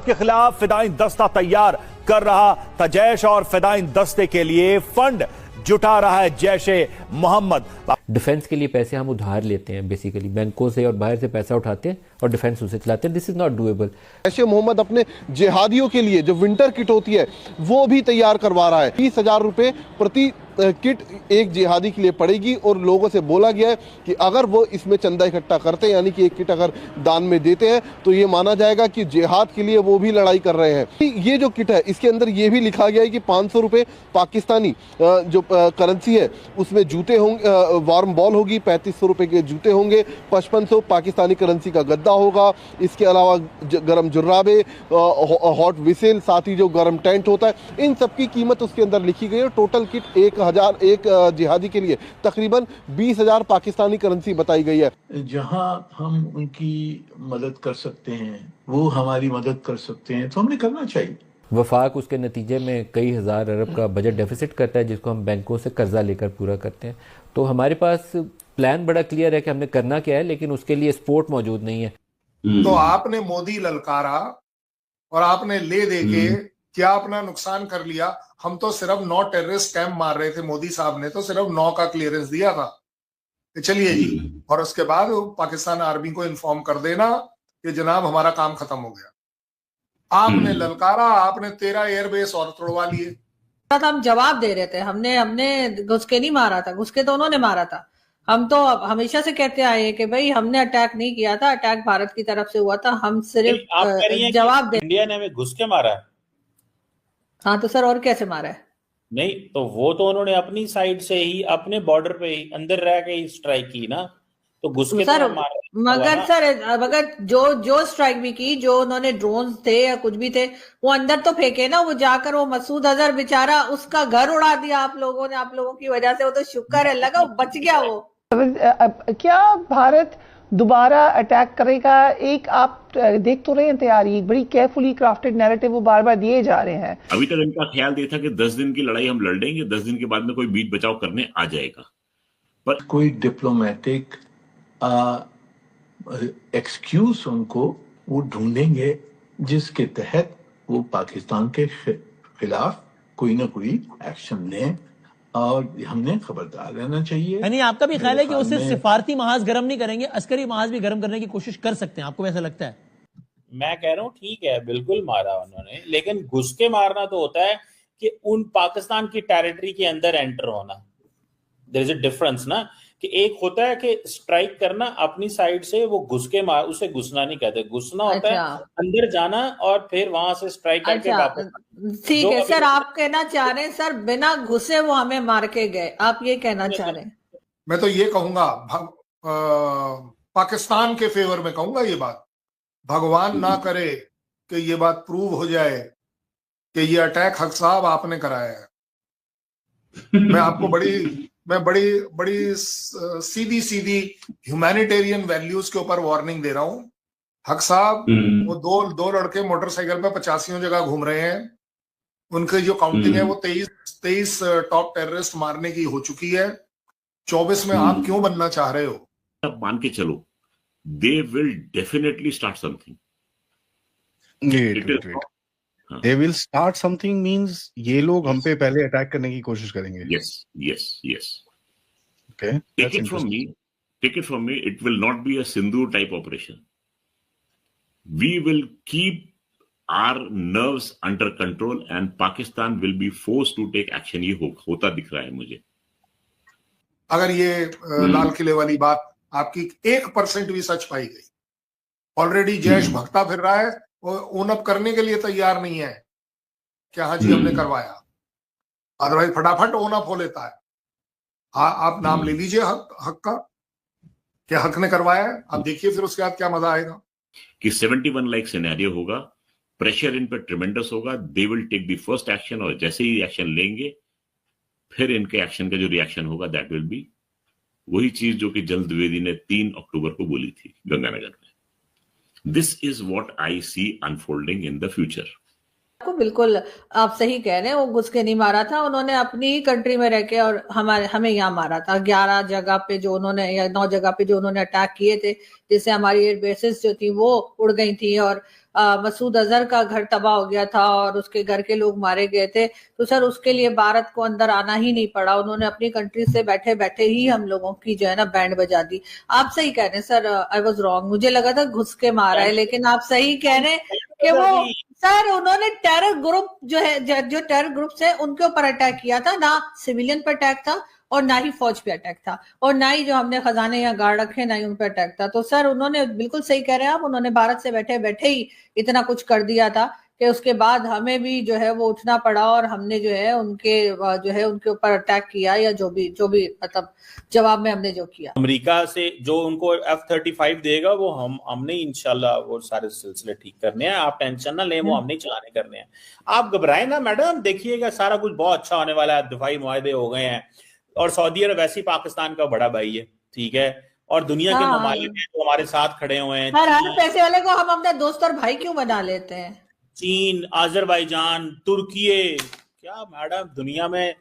के खिलाफ फिदाइन दस्ता तैयार कर रहा था जैश और फिदाइन दस्ते के लिए फंड जुटा रहा है जैशे मोहम्मद। डिफेंस के लिए पैसे हम उधार लेते हैं, बेसिकली बैंकों से और बाहर से पैसा उठाते हैं और डिफेंस उसे चलाते हैं। This is not doable. Jaishe Mohammed अपने जिहादियों के लिए जो विंटर किट होती है वो भी तैयार करवा रहा है। 30,000 रुपए प्रति किट एक जिहादी के लिए पड़ेगी और लोगों से बोला गया है कि अगर वो इसमें चंदा इकट्ठा करते हैं, यानी कि एक किट अगर दान में देते हैं तो ये माना जाएगा कि जिहाद के लिए वो भी लड़ाई कर रहे हैं। ये जो किट है इसके अंदर ये भी लिखा गया है कि 500 रुपए पाकिस्तानी जो करेंसी है उसमें जूते होंगे, वार्म बॉल होगी, 3500 रुपए के जूते होंगे, 5500 पाकिस्तानी करेंसी का गद्दा होगा। इसके अलावा गर्म जुर्राबे, हॉट विसिल, साथ ही जो गर्म टेंट होता है, इन सब की कीमत उसके अंदर लिखी गई है। टोटल किट 1,000 एक जिहादी के लिए तकरीबन 20,000 पाकिस्तानी करेंसी बताई गई है। जहां हम उनकी मदद कर सकते हैं, वो हमारी मदद कर सकते हैं, तो हमने करना चाहिए। वफाक उसके नतीजे में कई हज़ार अरब का बजट डेफिसिट करता है, जिसको हम बैंकों से कर्जा लेकर पूरा करते हैं। तो हमारे पास प्लान बड़ा क्लियर है कि हमने करना क्या है, लेकिन उसके लिए सपोर्ट मौजूद नहीं है। तो आपने मोदी ललकारा और आपने ले दे के क्या अपना नुकसान कर लिया। हम तो सिर्फ 9 टेररिस्ट कैंप मार रहे थे, मोदी साहब ने तो सिर्फ 9 का क्लियरेंस दिया था। चलिए जी, और उसके बाद पाकिस्तान आर्मी को इन्फॉर्म कर देना कि जनाब हमारा काम खत्म हो गया। आपने ललकारा, आपने 13 एयरबेस और तोड़वा लिए। हम जवाब दे रहे थे, हमने घुसके नहीं मारा था, घुसके तो उन्होंने मारा था। हम तो हमेशा से कहते आए हैं कि भाई हमने अटैक नहीं किया था, अटैक भारत की तरफ से हुआ था, हम सिर्फ जवाब दे। इंडिया ने हमें घुस के मारा है। हाँ तो सर और कैसे मारा है? नहीं तो वो तो उन्होंने अपनी साइड से ही, अपने बॉर्डर पे ही अंदर रह के ही स्ट्राइक की ना, तो घुस के सर, तो मारा। मगर सर अगर जो स्ट्राइक भी की, जो उन्होंने ड्रोन थे या कुछ भी थे वो अंदर तो फेंके ना, वो जाकर वो मसूद अजहर बेचारा उसका घर उड़ा दिया आप लोगों ने, आप लोगों की वजह से। वो तो शुक्र है लगा वो बच गया। वो क्या भारत दोबारा अटैक करेगा? एक आप देख तो रहे हैं तैयारी, बड़ी केयरफुली क्राफ्टेड नैरेटिव वो बार बार दिए जा रहे हैं। अभी तक इनका ख्याल ये था कि 10 दिन की लड़ाई हम लड़ लेंगे, 10 दिन के बाद में कोई बीच बचाव करने आ जाएगा, पर कोई डिप्लोमेटिक एक्सक्यूज उनको वो ढूंढेंगे जिसके तहत वो पाकिस्तान के खिलाफ कोई ना कोई एक्शन लें, और हमने खबरदार रहना चाहिए। यानी आपका भी ख्याल है कि उससे सिफारती महाज गर्म नहीं करेंगे, अस्करी महाज भी गर्म करने की कोशिश कर सकते हैं? आपको ऐसा लगता है? मैं कह रहा हूँ ठीक है, बिल्कुल मारा उन्होंने, लेकिन घुस के मारना तो होता है कि उन पाकिस्तान की टेरिटरी के अंदर एंटर होना। देयर इज अ डिफरेंस ना, कि एक होता है कि स्ट्राइक करना अपनी साइड से, वो घुस के मार, उसे घुसना नहीं कहते। घुसना होता है अंदर जाना और फिर वहां से स्ट्राइक करके वापस। ठीक है सर, आप कहना चाह रहे हैं सर बिना घुसे वो हमें मार के गए, आप ये कहना चाह रहे हैं? मैं तो ये कहूंगा, पाकिस्तान के फेवर में कहूंगा ये बात, भगवान ना करे कि ये बात प्रूव हो जाए कि ये अटैक हक साहब आपने कराया है। मैं आपको बड़ी सीधी ह्यूमैनिटेरियन वैल्यूज के ऊपर वार्निंग दे रहा हूं। हक साहब वो दो लड़के मोटरसाइकिल पे 85 जगह घूम रहे हैं, उनकी जो काउंटिंग है वो 23 टॉप टेररिस्ट मारने की हो चुकी है। 24 में आप क्यों बनना चाह रहे हो? अब मान के चलो, they will definitely start something. They will start something means ये लोग हम पे पहले अटैक करने की कोशिश करेंगे। Yes. Okay. Take it from me, it will not be a Sindoor type operation. We will keep our nerves under control and Pakistan will be forced to take action। ये होता दिख रहा है मुझे। अगर ये लाल किले वाली बात आपकी 1% भी सच पाई गई, ऑलरेडी जैश भगता फिर रहा है, वो ओन अप करने के लिए तैयार नहीं है कि हाँ जी हमने करवाया, अदरवाइज फटाफट ओन अप हो लेता है। आप नाम ले लीजिए हक का, क्या हक ने करवाया है, आप देखिए फिर उसके बाद क्या मजा आएगा। कि 71 लाइक सिनेरियो होगा, प्रेशर इन पर ट्रिमेंडस होगा, they will take the first action, और जैसे ही एक्शन लेंगे फिर इनके एक्शन का जो रिएक्शन होगा दैट विल बी वही चीज जो कि जल द्विवेदी ने 3 अक्टूबर को बोली थी गंगानगर में। This is what I see unfolding in the future. बिल्कुल आप सही कह रहे हैं, वो घुस के नहीं मारा था, उन्होंने अपनी ही कंट्री में रह के और हमें यहाँ मारा था। 11 जगह पे जो उन्होंने, या 9 जगह पे जो उन्होंने अटैक किए थे, जिससे हमारी एयर बेसिस जो थी वो उड़ गई थी, और मसूद अजहर का घर तबाह हो गया था और उसके घर के लोग मारे गए थे, तो सर उसके लिए भारत को अंदर आना ही नहीं पड़ा। उन्होंने अपनी कंट्री से बैठे बैठे ही हम लोगों की जो है ना बैंड बजा दी। आप सही कह रहे हैं सर, आई वाज रॉन्ग, मुझे लगा था घुस के मारा है, लेकिन आप सही कह रहे हैं कि वो सर उन्होंने टेरर ग्रुप जो है, जो टेरर ग्रुप्स है उनके ऊपर अटैक किया था, ना सिविलियन पर अटैक था और ना ही फौज पे अटैक था, और ना ही जो हमने खजाने या गार्ड रखे ना ही उन पे अटैक था। तो सर उन्होंने बिल्कुल सही कह रहे हैं आप, उन्होंने भारत से बैठे बैठे ही इतना कुछ कर दिया था कि उसके बाद हमें भी जो है वो उठना पड़ा और हमने जो है उनके ऊपर अटैक किया, या जो भी मतलब जवाब में हमने जो किया। अमेरिका से जो उनको F-35 देगा वो हमने इंशाल्लाह वो सारे सिलसिले ठीक करने हैं, आप टेंशन ना लें, वो हमने चलाने करने हैं। आप घबराएं ना मैडम, देखिएगा सारा कुछ बहुत अच्छा होने वाला है। दिफाई मुआहदे हो गए हैं और सऊदी अरब वैसे ही पाकिस्तान का बड़ा भाई है, ठीक है, और दुनिया के ममालिक हैं जो हमारे साथ खड़े हुए हैं। हर पैसे वाले को हम अपना दोस्त और भाई क्यों बना लेते हैं? चीन, अजरबैजान, तुर्की, क्या मैडम दुनिया में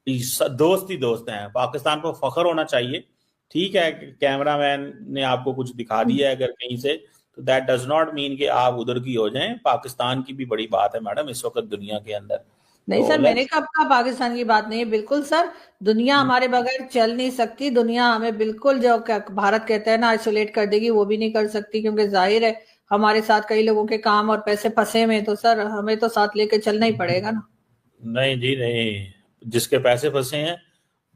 दोस्त ही दोस्त हैं। पाकिस्तान को फख्र होना चाहिए, ठीक है। कैमरामैन ने आपको कुछ दिखा दिया है अगर कहीं से, तो दैट डज नॉट मीन कि आप उधर की हो जाएं। पाकिस्तान की भी बड़ी बात है मैडम इस वक्त दुनिया के अंदर। नहीं सर, मैंने कब कहा पाकिस्तान की बात नहीं है, बिल्कुल सर, दुनिया हमारे बगैर चल नहीं सकती। दुनिया हमें बिल्कुल जो भारत कहते हैं ना आइसोलेट कर देगी, वो भी नहीं कर सकती, क्योंकि जाहिर है हमारे साथ कई लोगों के काम और पैसे फंसे में, तो सर हमें तो साथ लेके चलना ही पड़ेगा ना। नहीं जी नहीं, जिसके पैसे फंसे हैं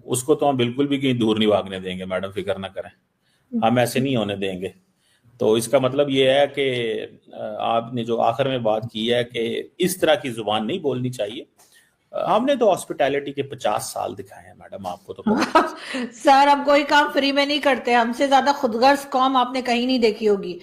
उसको तो हम बिल्कुल भी कहीं दूर नहीं भागने देंगे मैडम, फिक्र ना करें, हम ऐसे नहीं होने देंगे। तो इसका मतलब ये है कि आपने जो आखिर में बात की है कि इस तरह की जुबान नहीं बोलनी चाहिए। हमने तो हॉस्पिटैलिटी के 50 साल दिखाए हैं मैडम, आपको तो सर हम कोई काम फ्री में नहीं करते, हमसे ज्यादा खुदगर्ज कौम आपने कहीं नहीं देखी होगी।